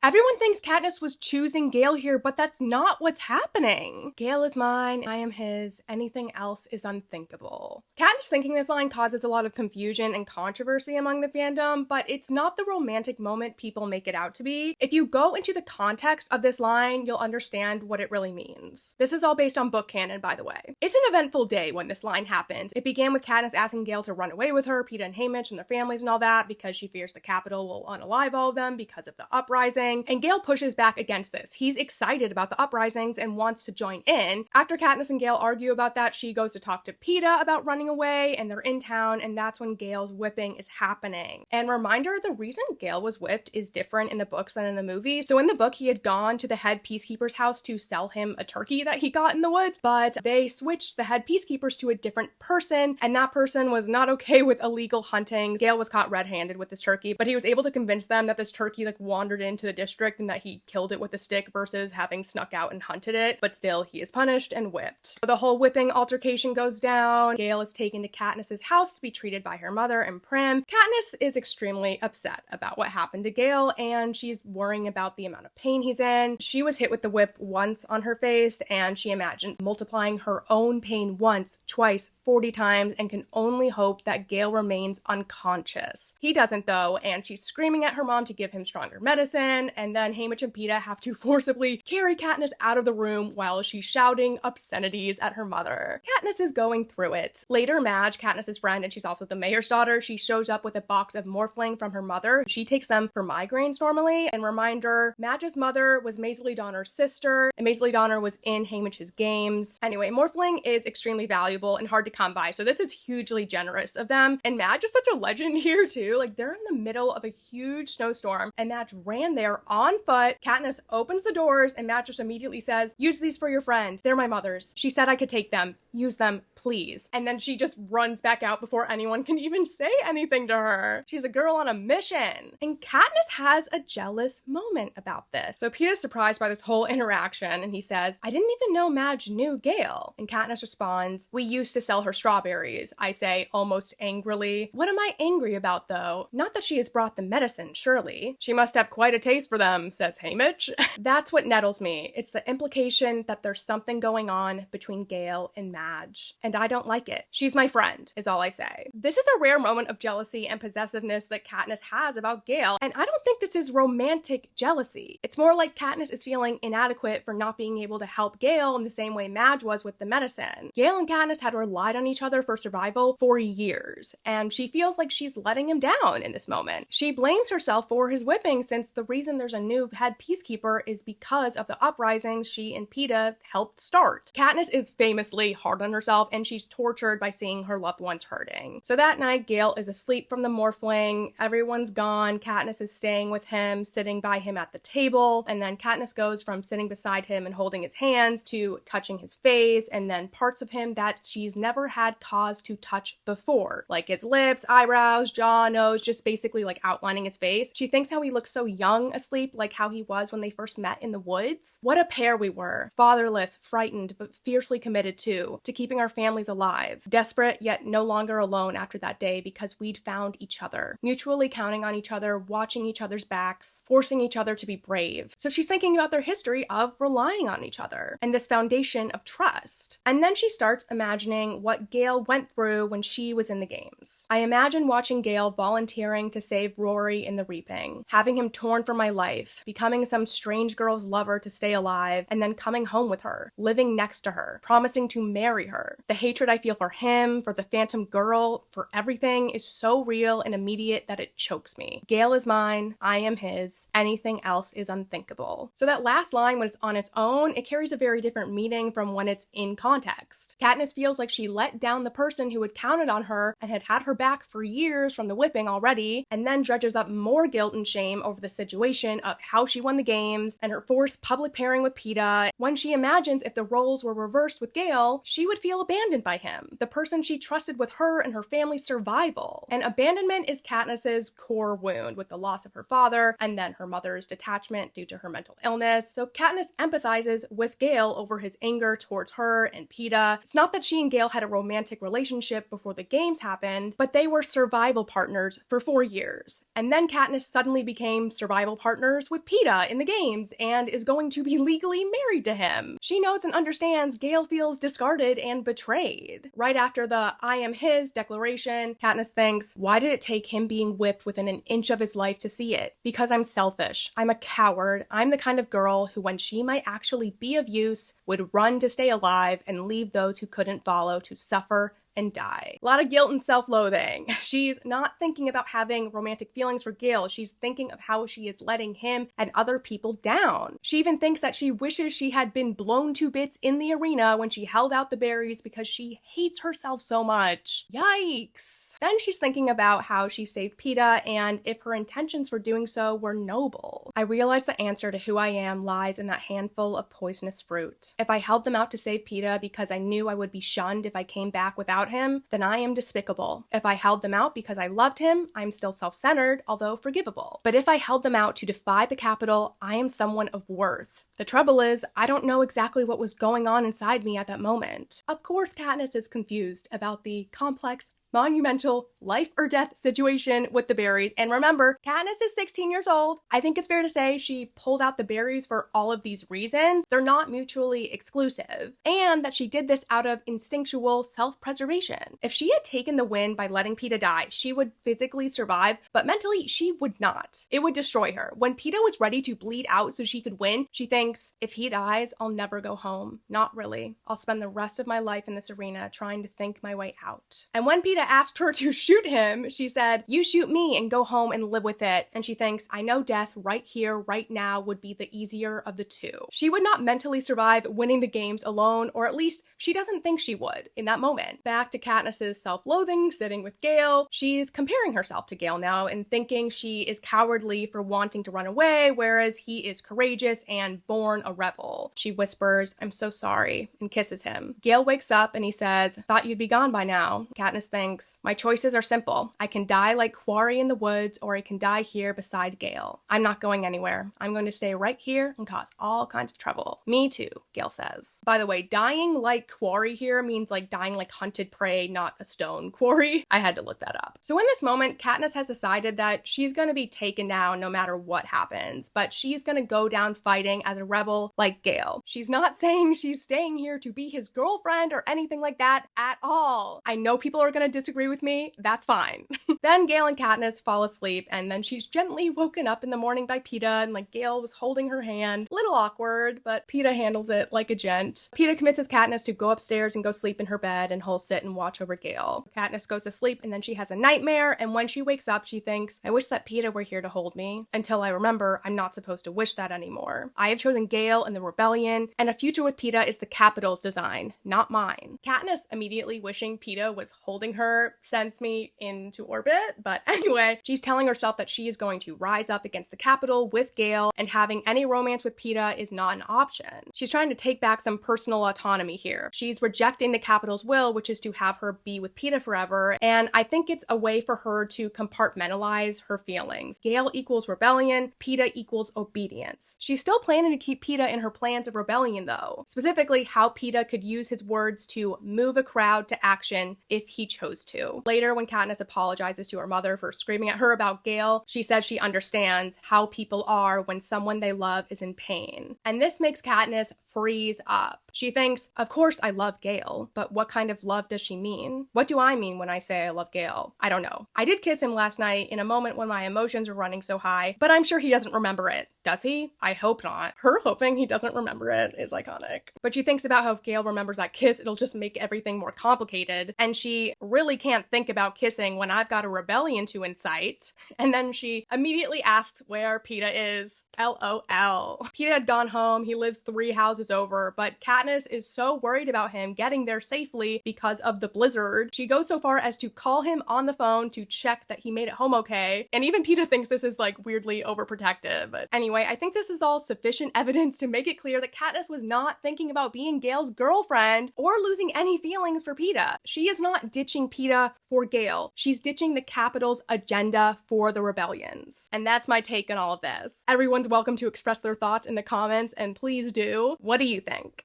Everyone thinks Katniss was choosing Gale here, but that's not what's happening. Gale is mine, I am his, anything else is unthinkable. Katniss thinking this line causes a lot of confusion and controversy among the fandom, but it's not the romantic moment people make it out to be. If you go into the context of this line, you'll understand what it really means. This is all based on book canon, by the way. It's an eventful day when this line happens. It began with Katniss asking Gale to run away with her, Peeta and Haymitch and their families and all that, because she fears the Capitol will unalive all of them because of the uprising. And Gale pushes back against this. He's excited about the uprisings and wants to join in. After Katniss and Gale argue about that, she goes to talk to Peeta about running away, and they're in town, and that's when Gale's whipping is happening. And reminder, the reason Gale was whipped is different in the books than in the movie. So in the book, he had gone to the head peacekeeper's house to sell him a turkey that he got in the woods, but they switched the head peacekeepers to a different person, and that person was not okay with illegal hunting. Gale was caught red-handed with this turkey, but he was able to convince them that this turkey wandered into the district and that he killed it with a stick versus having snuck out and hunted it, but still he is punished and whipped. The whole whipping altercation goes down. Gale is taken to Katniss's house to be treated by her mother and Prim. Katniss is extremely upset about what happened to Gale, and she's worrying about the amount of pain he's in. She was hit with the whip once on her face, and she imagines multiplying her own pain once, twice, 40 times, and can only hope that Gale remains unconscious. He doesn't though, and she's screaming at her mom to give him stronger medicine, and then Haymitch and Peeta have to forcibly carry Katniss out of the room while she's shouting obscenities at her mother. Katniss is going through it. Later, Madge, Katniss's friend, and she's also the mayor's daughter, she shows up with a box of Morphling from her mother. She takes them for migraines normally. And reminder, Madge's mother was Maisie Donner's sister, and Maisie Donner was in Haymitch's games. Anyway, Morphling is extremely valuable and hard to come by, so this is hugely generous of them. And Madge is such a legend here too. Like, they're in the middle of a huge snowstorm, and Madge ran there on foot. Katniss opens the doors, and Madge just immediately says, "Use these for your friend. They're my mother's. She said I could take them. Use them, please." And then she just runs back out before anyone can even say anything to her. She's a girl on a mission. And Katniss has a jealous moment about this. So Peeta's surprised by this whole interaction, and he says, "I didn't even know Madge knew Gale." And Katniss responds, "We used to sell her strawberries," I say almost angrily. "What am I angry about though? Not that she has brought the medicine, surely. She must have quite a taste for them," says Haymitch. That's what nettles me. It's the implication that there's something going on between Gale and Madge. And I don't like it. She's my friend, is all I say. This is a rare moment of jealousy and possessiveness that Katniss has about Gale, and I don't think this is romantic jealousy. It's more like Katniss is feeling inadequate for not being able to help Gale in the same way Madge was with the medicine. Gale and Katniss had relied on each other for survival for years, and she feels like she's letting him down in this moment. She blames herself for his whipping, since the reason there's a new head peacekeeper is because of the uprisings she and Peeta helped start. Katniss is famously hard on herself, and she's tortured by seeing her loved ones hurting. So that night, Gale is asleep from the Morphling. Everyone's gone. Katniss is staying with him, sitting by him at the table, and then Katniss goes from sitting beside him and holding his hands to touching his face, and then parts of him that she's never had cause to touch before, like his lips, eyebrows, jaw, nose, just basically like outlining his face. She thinks how he looks so young asleep, like how he was when they first met in the woods. What a pair we were. Fatherless, frightened, but fiercely committed to keeping our families alive. Desperate, yet no longer alone after that day because we'd found each other. Mutually counting on each other, watching each other's backs, forcing each other to be brave. So she's thinking about their history of relying on each other and this foundation of trust. And then she starts imagining what Gale went through when she was in the games. I imagine watching Gale volunteering to save Rory in the Reaping, having him torn from my life, becoming some strange girl's lover to stay alive, and then coming home with her, living next to her, promising to marry her. The hatred I feel for him, for the Phantom Girl, for everything is so real and immediate that it chokes me. Gale is mine, I am his, anything else is unthinkable. So that last line, when it's on its own, it carries a very different meaning from when it's in context. Katniss feels like she let down the person who had counted on her and had her back for years from the whipping already, and then dredges up more guilt and shame over the situation of how she won the games and her forced public pairing with Peeta. When she imagines if the roles were reversed with Gale, she would feel abandoned by him, the person she trusted with her and her family's survival. And abandonment is Katniss's core wound, with the loss of her father and then her mother's detachment due to her mental illness. So Katniss empathizes with Gale over his anger towards her and Peeta. It's not that she and Gale had a romantic relationship before the games happened, but they were survival partners for 4 years. And then Katniss suddenly became survival partners partners with Peeta in the games and is going to be legally married to him. She knows and understands Gale feels discarded and betrayed. Right after the "I am his" declaration, Katniss thinks, why did it take him being whipped within an inch of his life to see it? Because I'm selfish. I'm a coward. I'm the kind of girl who, when she might actually be of use, would run to stay alive and leave those who couldn't follow to suffer and die. A lot of guilt and self-loathing. She's not thinking about having romantic feelings for Gale. She's thinking of how she is letting him and other people down. She even thinks that she wishes she had been blown to bits in the arena when she held out the berries because she hates herself so much. Yikes. Then she's thinking about how she saved Peeta and if her intentions for doing so were noble. I realize the answer to who I am lies in that handful of poisonous fruit. If I held them out to save Peeta because I knew I would be shunned if I came back without him, then I am despicable. If I held them out because I loved him, I'm still self-centered, although forgivable. But if I held them out to defy the Capitol, I am someone of worth. The trouble is, I don't know exactly what was going on inside me at that moment. Of course, Katniss is confused about the complex, monumental life or death situation with the berries. And remember, Katniss is 16 years old. I think it's fair to say she pulled out the berries for all of these reasons. They're not mutually exclusive. And that she did this out of instinctual self-preservation. If she had taken the win by letting Peeta die, she would physically survive, but mentally she would not. It would destroy her. When Peeta was ready to bleed out so she could win, she thinks, if he dies, I'll never go home. Not really. I'll spend the rest of my life in this arena trying to think my way out. And when Peeta asked her to shoot him, she said, you shoot me and go home and live with it. And she thinks, I know death right here, right now would be the easier of the two. She would not mentally survive winning the games alone, or at least she doesn't think she would in that moment. Back to Katniss's self-loathing, sitting with Gale. She's comparing herself to Gale now and thinking she is cowardly for wanting to run away, whereas he is courageous and born a rebel. She whispers, I'm so sorry, and kisses him. Gale wakes up and he says, thought you'd be gone by now. Katniss thinks, my choices are simple. I can die like Quarry in the woods, or I can die here beside Gale. I'm not going anywhere. I'm going to stay right here and cause all kinds of trouble. Me too, Gale says. By the way, dying like Quarry here means like dying like hunted prey, not a stone quarry. I had to look that up. So in this moment, Katniss has decided that she's going to be taken down no matter what happens, but she's going to go down fighting as a rebel like Gale. She's not saying she's staying here to be his girlfriend or anything like that at all. I know people are going to disagree with me, that's fine. Then Gale and Katniss fall asleep, and then she's gently woken up in the morning by Peeta, and like Gale was holding her hand. Little awkward, but Peeta handles it like a gent. Peeta convinces Katniss to go upstairs and go sleep in her bed, and he'll sit and watch over Gale. Katniss goes to sleep, and then she has a nightmare, and when she wakes up, she thinks, I wish that Peeta were here to hold me, until I remember I'm not supposed to wish that anymore. I have chosen Gale and the rebellion, and a future with Peeta is the Capitol's design, not mine. Katniss immediately wishing Peeta was holding her sends me into orbit, but anyway, she's telling herself that she is going to rise up against the Capitol with Gale, and having any romance with Peeta is not an option. She's trying to take back some personal autonomy here. She's rejecting the Capitol's will, which is to have her be with Peeta forever, and I think it's a way for her to compartmentalize her feelings. Gale equals rebellion, Peeta equals obedience. She's still planning to keep Peeta in her plans of rebellion though, specifically how Peeta could use his words to move a crowd to action if he chose to. Later, when Katniss apologizes to her mother for screaming at her about Gale, she says she understands how people are when someone they love is in pain. And this makes Katniss freeze up. She thinks, of course I love Gale, but what kind of love does she mean? What do I mean when I say I love Gale? I don't know. I did kiss him last night in a moment when my emotions were running so high, but I'm sure he doesn't remember it. Does he? I hope not. Her hoping he doesn't remember it is iconic. But she thinks about how if Gale remembers that kiss, it'll just make everything more complicated, and she really can't think about kissing when I've got a rebellion to incite. And then she immediately asks where Peeta is. LOL. Peeta had gone home. He lives 3 houses over, but Katniss is so worried about him getting there safely because of the blizzard. She goes so far as to call him on the phone to check that he made it home okay. And even Peeta thinks this is like weirdly overprotective. But anyway, I think this is all sufficient evidence to make it clear that Katniss was not thinking about being Gale's girlfriend or losing any feelings for Peeta. She is not ditching Peeta for Gale. She's ditching the Capitol's agenda for the rebellions. And that's my take on all of this. Everyone's welcome to express their thoughts in the comments, and please do. What do you think?